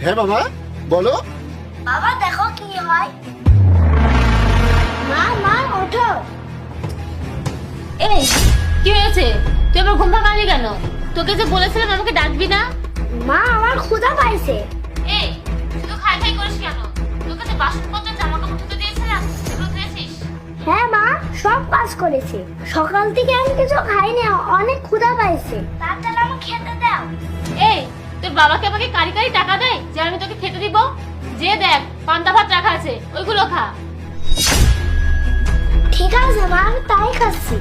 হ্যাঁ বাবা, বলো। বাবা দেখো কি হয়। মা মা ওঠো। এই কি হয়েছে? তুই আবার ঘুম ভাঙালি কেন? তোকে যে বলেছিলাম আমাকে ডাকবি না। মা আমার ক্ষুধা পাইছে। এই শুধু খাই খাই করিস কেন? তোকে যে বাসনপত্র জামা কাপড় ধুতে দিয়েছিলাম সেগুলো ধুয়েছিস? হ্যাঁ মা, সব কাজ করেছি। সকাল থেকে আমি কিছু খাইনি, অনেক ক্ষুধা পাইছে। তাড়াতাড়ি আমাকে খেতে দাও। এই তোর বাবাকে আমাকে কারি কারি টাকা দেয় যে আমি তোকে খেতে দিব? যে দেখ পান্তা ভাত রাখা আছে, ওইগুলো খা। ঠিক আছে মা, আমি তাই খাচ্ছি।